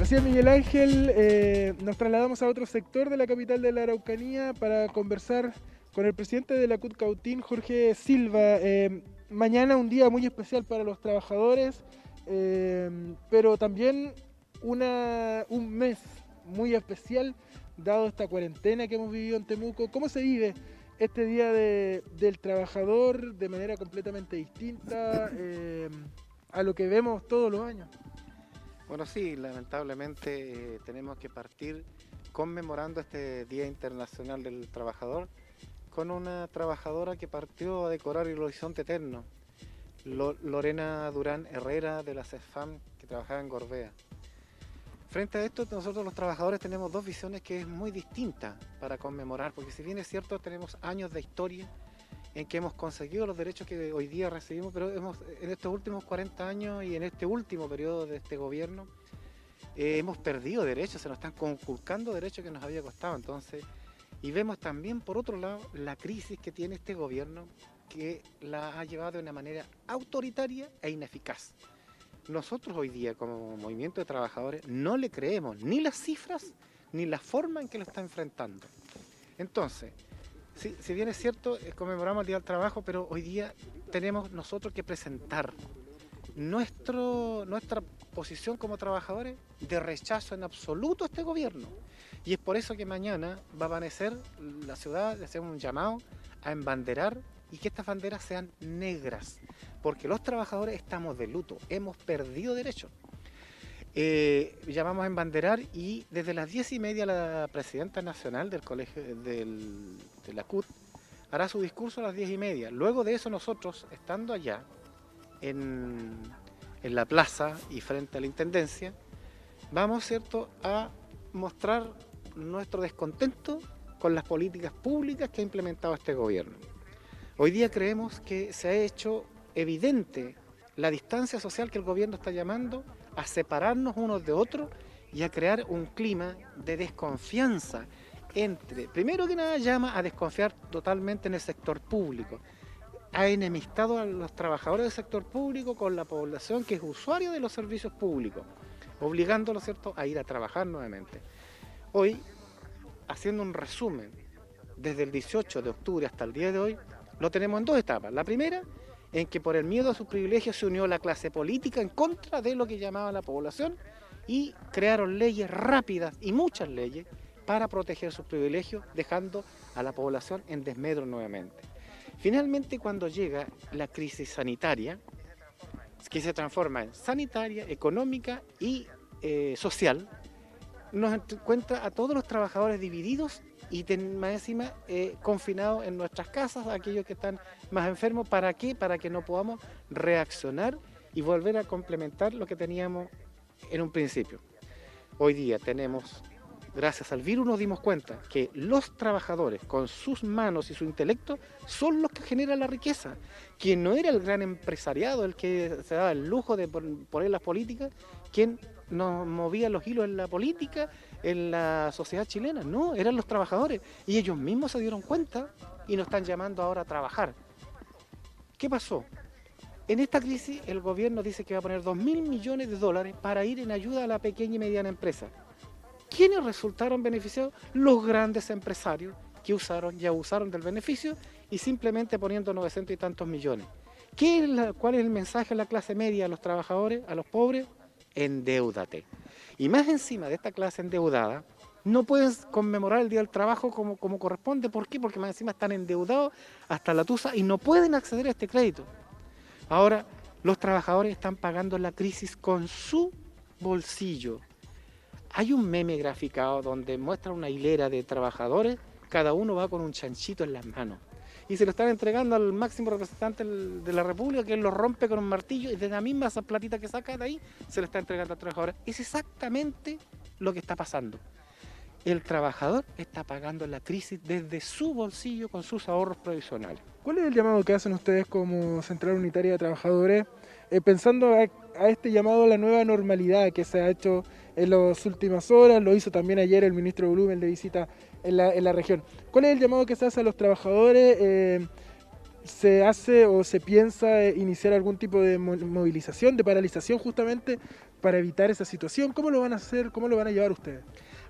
Así es, Miguel Ángel, nos trasladamos a otro sector de la capital de la Araucanía para conversar con el presidente de la CUT Cautín, Jorge Silva. Mañana un día muy especial para los trabajadores, pero también un mes muy especial, dado esta cuarentena que hemos vivido en Temuco. ¿Cómo se vive este día del trabajador de manera completamente distinta a lo que vemos todos los años? Bueno, sí, lamentablemente tenemos que partir conmemorando este Día Internacional del Trabajador con una trabajadora que partió a decorar el horizonte eterno, Lorena Durán Herrera de la CESFAM, que trabajaba en Gorbea. Frente a esto, nosotros los trabajadores tenemos dos visiones que es muy distinta para conmemorar, porque si bien es cierto, tenemos años de historia en que hemos conseguido los derechos que hoy día recibimos, pero en estos últimos 40 años y en este último periodo de este gobierno hemos perdido derechos, se nos están conculcando derechos que nos había costado. Entonces, y vemos también por otro lado la crisis que tiene este gobierno, que la ha llevado de una manera autoritaria e ineficaz. Nosotros hoy día como movimiento de trabajadores no le creemos ni las cifras ni la forma en que lo está enfrentando. Entonces, sí, si bien es cierto, conmemoramos el Día del Trabajo, pero hoy día tenemos nosotros que presentar nuestra posición como trabajadores de rechazo en absoluto a este gobierno. Y es por eso que mañana va a amanecer la ciudad, le hacemos un llamado a embanderar y que estas banderas sean negras, porque los trabajadores estamos de luto, hemos perdido derechos. Llamamos a embanderar y desde las 10:30 la presidenta nacional del colegio de la CUT hará su discurso a las 10:30. Luego de eso nosotros, estando allá en la plaza y frente a la intendencia, vamos, ¿cierto?, a mostrar nuestro descontento con las políticas públicas que ha implementado este gobierno. Hoy día creemos que se ha hecho evidente la distancia social que el gobierno está llamando a separarnos unos de otros y a crear un clima de desconfianza primero que nada llama a desconfiar totalmente en el sector público. Ha enemistado a los trabajadores del sector público con la población que es usuaria de los servicios públicos, obligándolos, ¿cierto?, a ir a trabajar nuevamente. Hoy, haciendo un resumen, desde el 18 de octubre hasta el día de hoy, lo tenemos en dos etapas. La primera, en que por el miedo a sus privilegios se unió la clase política en contra de lo que llamaba la población y crearon leyes rápidas y muchas leyes para proteger sus privilegios, dejando a la población en desmedro nuevamente. Finalmente, cuando llega la crisis sanitaria, que se transforma en sanitaria, económica y social, nos encuentra a todos los trabajadores divididos y más encima confinados en nuestras casas, aquellos que están más enfermos. ¿Para qué? Para que no podamos reaccionar y volver a complementar lo que teníamos en un principio. Hoy día tenemos, gracias al virus nos dimos cuenta que los trabajadores con sus manos y su intelecto son los que generan la riqueza, que no era el gran empresariado el que se daba el lujo de poner las políticas, quien nos movía los hilos en la política, en la sociedad chilena. No, eran los trabajadores y ellos mismos se dieron cuenta y nos están llamando ahora a trabajar. ¿Qué pasó? En esta crisis el gobierno dice que va a poner $2.000 millones para ir en ayuda a la pequeña y mediana empresa. ¿Quiénes resultaron beneficiados? Los grandes empresarios que ya abusaron del beneficio y simplemente poniendo 900 y tantos millones. ¿Cuál es el mensaje a la clase media, a los trabajadores, a los pobres? Endeúdate. Y más encima de esta clase endeudada, no pueden conmemorar el Día del Trabajo como corresponde. ¿Por qué? Porque más encima están endeudados hasta la tusa y no pueden acceder a este crédito. Ahora, los trabajadores están pagando la crisis con su bolsillo. Hay un meme graficado donde muestra una hilera de trabajadores, cada uno va con un chanchito en las manos. Y se lo están entregando al máximo representante de la República, que él lo rompe con un martillo y de la misma esa platita que saca de ahí, se lo está entregando al trabajador. Es exactamente lo que está pasando. El trabajador está pagando la crisis desde su bolsillo con sus ahorros provisionales. ¿Cuál es el llamado que hacen ustedes como Central Unitaria de Trabajadores, pensando a este llamado a la nueva normalidad que se ha hecho en las últimas horas? Lo hizo también ayer el ministro Blumen de visita en la región. ¿Cuál es el llamado que se hace a los trabajadores ¿se hace o se piensa iniciar algún tipo de movilización, de paralización justamente para evitar esa situación? ¿Cómo lo van a hacer? ¿Cómo lo van a llevar ustedes?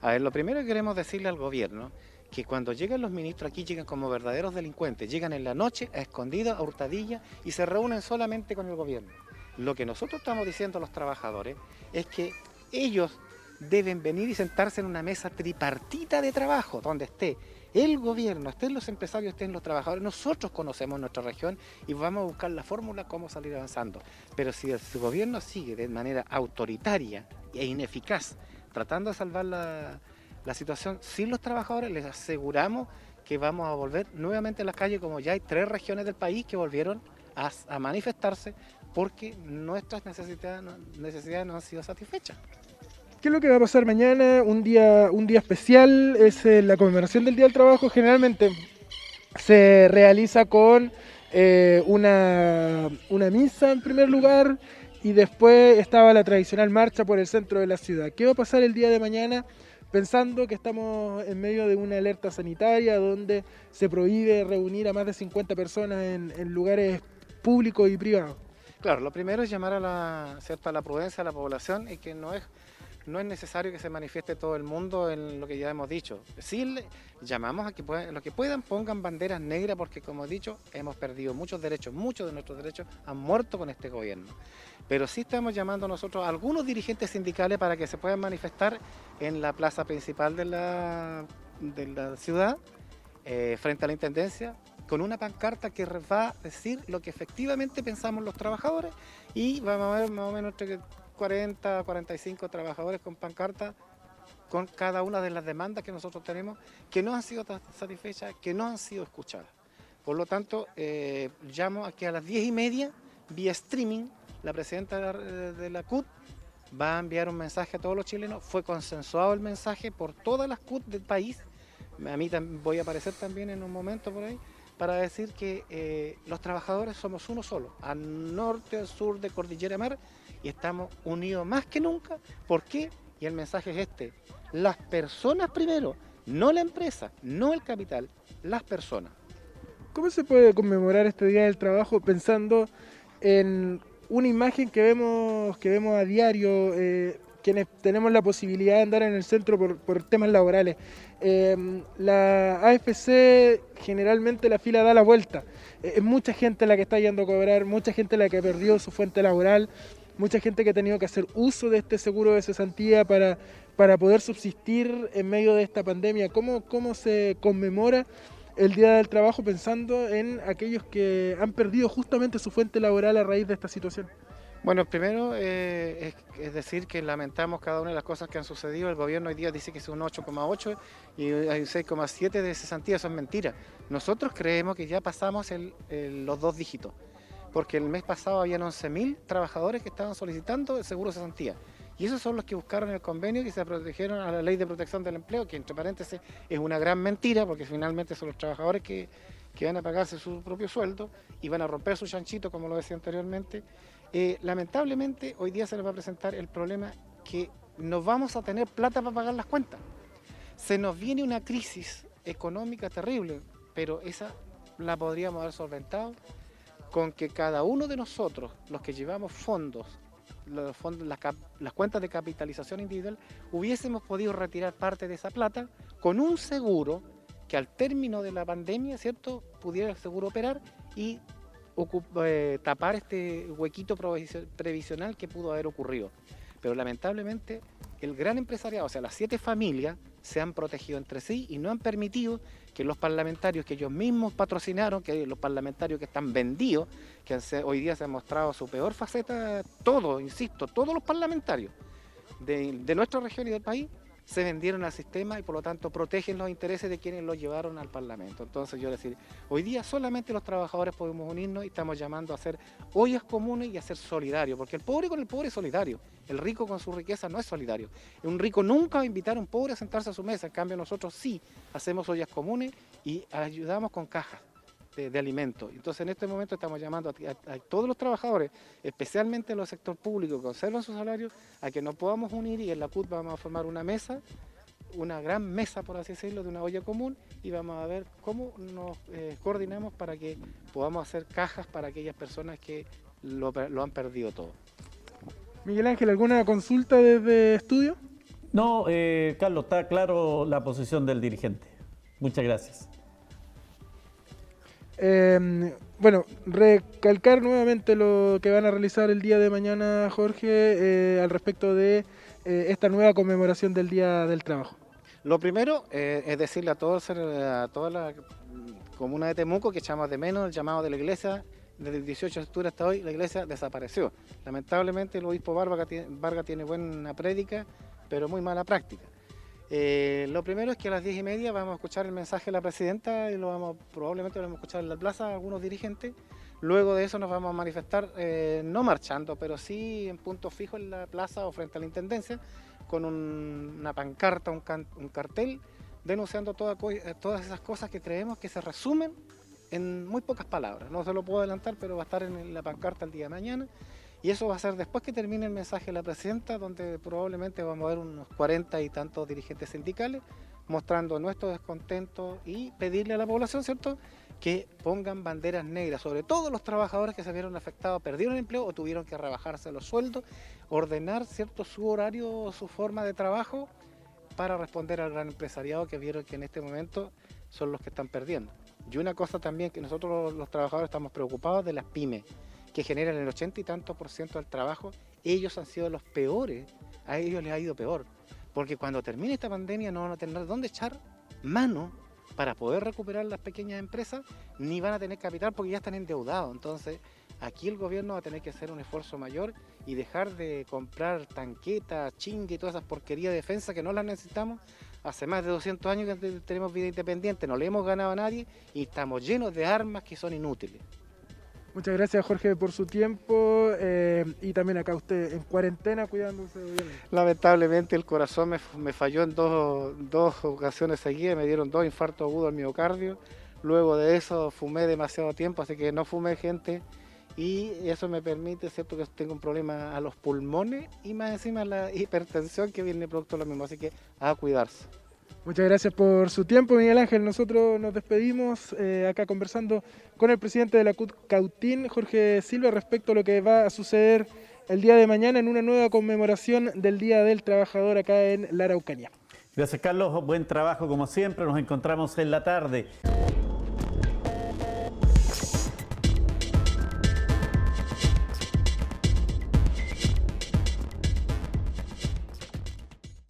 A ver, lo primero que queremos decirle al gobierno, que cuando llegan los ministros aquí llegan como verdaderos delincuentes, llegan en la noche a escondidas, a hurtadillas y se reúnen solamente con el gobierno. Lo que nosotros estamos diciendo a los trabajadores es que ellos deben venir y sentarse en una mesa tripartita de trabajo, donde esté el gobierno, estén los empresarios, estén los trabajadores. Nosotros conocemos nuestra región y vamos a buscar la fórmula cómo salir avanzando. Pero si el gobierno sigue de manera autoritaria e ineficaz, tratando de salvar la situación sin los trabajadores, les aseguramos que vamos a volver nuevamente a las calles, como ya hay 3 regiones del país que volvieron a manifestarse porque nuestras necesidades no han sido satisfechas. ¿Qué es lo que va a pasar mañana? Un día especial, es la conmemoración del Día del Trabajo. Generalmente se realiza con una misa en primer lugar y después estaba la tradicional marcha por el centro de la ciudad. ¿Qué va a pasar el día de mañana? Pensando que estamos en medio de una alerta sanitaria donde se prohíbe reunir a más de 50 personas en lugares públicos y privados. Claro, lo primero es llamar a la prudencia a la población y que no es necesario que se manifieste todo el mundo en lo que ya hemos dicho. Sí llamamos a que los que puedan pongan banderas negras porque, como he dicho, hemos perdido muchos derechos, muchos de nuestros derechos han muerto con este gobierno. Pero sí estamos llamando nosotros a algunos dirigentes sindicales para que se puedan manifestar en la plaza principal de la ciudad, frente a la Intendencia, con una pancarta que va a decir lo que efectivamente pensamos los trabajadores, y vamos a ver más o menos entre 40 a 45 trabajadores con pancarta con cada una de las demandas que nosotros tenemos, que no han sido satisfechas, que no han sido escuchadas. Por lo tanto, llamo a que a las 10:30, vía streaming, la presidenta de la CUT va a enviar un mensaje a todos los chilenos. Fue consensuado el mensaje por todas las CUT del país. A mí voy a aparecer también en un momento por ahí, para decir que los trabajadores somos uno solo, al norte, al sur de Cordillera Mar, y estamos unidos más que nunca. ¿Por qué? Y el mensaje es este: las personas primero, no la empresa, no el capital, las personas. ¿Cómo se puede conmemorar este Día del Trabajo pensando en una imagen que vemos a diario, quienes tenemos la posibilidad de andar en el centro por temas laborales? La AFC, generalmente la fila da la vuelta. Es mucha gente la que está yendo a cobrar, mucha gente la que perdió su fuente laboral, mucha gente que ha tenido que hacer uso de este seguro de cesantía para poder subsistir en medio de esta pandemia. ¿Cómo se conmemora el Día del Trabajo pensando en aquellos que han perdido justamente su fuente laboral a raíz de esta situación? Bueno, primero es decir que lamentamos cada una de las cosas que han sucedido. El gobierno hoy día dice que es un 8,8 y hay un 6,7 de cesantía. Eso es mentira. Nosotros creemos que ya pasamos los 2 dígitos, porque el mes pasado habían 11.000 trabajadores que estaban solicitando el seguro de cesantía. Y esos son los que buscaron el convenio y se protegieron a la ley de protección del empleo, que entre paréntesis es una gran mentira, porque finalmente son los trabajadores que van a pagarse su propio sueldo y van a romper su chanchito, como lo decía anteriormente. Lamentablemente hoy día se les va a presentar el problema que no vamos a tener plata para pagar las cuentas. Se nos viene una crisis económica terrible, pero esa la podríamos haber solventado con que cada uno de nosotros, los que llevamos las cuentas de capitalización individual, hubiésemos podido retirar parte de esa plata con un seguro que al término de la pandemia, ¿cierto?, pudiera el seguro operar y tapar este huequito previsional que pudo haber ocurrido. Pero lamentablemente el gran empresariado, o sea, las 7 familias, se han protegido entre sí y no han permitido que los parlamentarios que ellos mismos patrocinaron, que los parlamentarios que están vendidos, que hoy día se han mostrado su peor faceta, todos los parlamentarios de nuestra región y del país, se vendieron al sistema y por lo tanto protegen los intereses de quienes los llevaron al Parlamento. Entonces yo decir, hoy día solamente los trabajadores podemos unirnos y estamos llamando a hacer ollas comunes y a ser solidarios, porque el pobre con el pobre es solidario, el rico con su riqueza no es solidario. Un rico nunca va a invitar a un pobre a sentarse a su mesa, en cambio nosotros sí hacemos ollas comunes y ayudamos con cajas de alimentos. Entonces en este momento estamos llamando a todos los trabajadores, especialmente los sectores públicos que conservan sus salarios, a que nos podamos unir y en la CUT vamos a formar una mesa una gran mesa, por así decirlo, de una olla común, y vamos a ver cómo nos coordinamos para que podamos hacer cajas para aquellas personas que lo han perdido todo. Miguel Ángel, ¿alguna consulta desde estudio? No, Carlos, está claro la posición del dirigente. Muchas gracias. Bueno, recalcar nuevamente lo que van a realizar el día de mañana, Jorge, al respecto de esta nueva conmemoración del Día del Trabajo. Lo primero es decirle a toda la comuna de Temuco que echamos de menos el llamado de la iglesia. Desde el 18 de octubre hasta hoy la iglesia desapareció. Lamentablemente el obispo Vargas tiene buena prédica, pero muy mala práctica. Lo primero es que a las 10:30 vamos a escuchar el mensaje de la presidenta y probablemente lo vamos a escuchar en la plaza algunos dirigentes. Luego de eso nos vamos a manifestar, no marchando, pero sí en punto fijo en la plaza o frente a la intendencia, con una pancarta, un cartel, denunciando todas esas cosas que creemos que se resumen en muy pocas palabras. No se lo puedo adelantar, pero va a estar en la pancarta el día de mañana. Y eso va a ser después que termine el mensaje de la presidenta, donde probablemente vamos a ver unos 40 y tantos dirigentes sindicales mostrando nuestro descontento y pedirle a la población, ¿cierto?, que pongan banderas negras, sobre todo los trabajadores que se vieron afectados, perdieron el empleo o tuvieron que rebajarse los sueldos, ordenar, ¿cierto?, su horario, su forma de trabajo para responder al gran empresariado que vieron que en este momento son los que están perdiendo. Y una cosa también, que nosotros los trabajadores estamos preocupados de las pymes, que generan el 80 y tantos % del trabajo. Ellos han sido los peores, a ellos les ha ido peor, porque cuando termine esta pandemia no van a tener dónde echar mano para poder recuperar las pequeñas empresas, ni van a tener capital porque ya están endeudados. Entonces aquí el gobierno va a tener que hacer un esfuerzo mayor y dejar de comprar tanquetas, chingue y todas esas porquerías de defensa que no las necesitamos. Hace más de 200 años que tenemos vida independiente, no le hemos ganado a nadie y estamos llenos de armas que son inútiles. Muchas gracias, Jorge, por su tiempo y también acá usted en cuarentena cuidándose, obviamente. Lamentablemente el corazón me falló en dos ocasiones seguidas, me dieron 2 infartos agudos al miocardio. Luego de eso fumé demasiado tiempo, así que no fumé, gente, y eso me permite, ¿cierto?, que tengo un problema a los pulmones y más encima la hipertensión que viene producto de lo mismo, así que a cuidarse. Muchas gracias por su tiempo, Miguel Ángel. Nosotros nos despedimos acá conversando con el presidente de la CUT Cautín, Jorge Silva, respecto a lo que va a suceder el día de mañana en una nueva conmemoración del Día del Trabajador acá en la Araucanía. Gracias, Carlos. Buen trabajo como siempre. Nos encontramos en la tarde.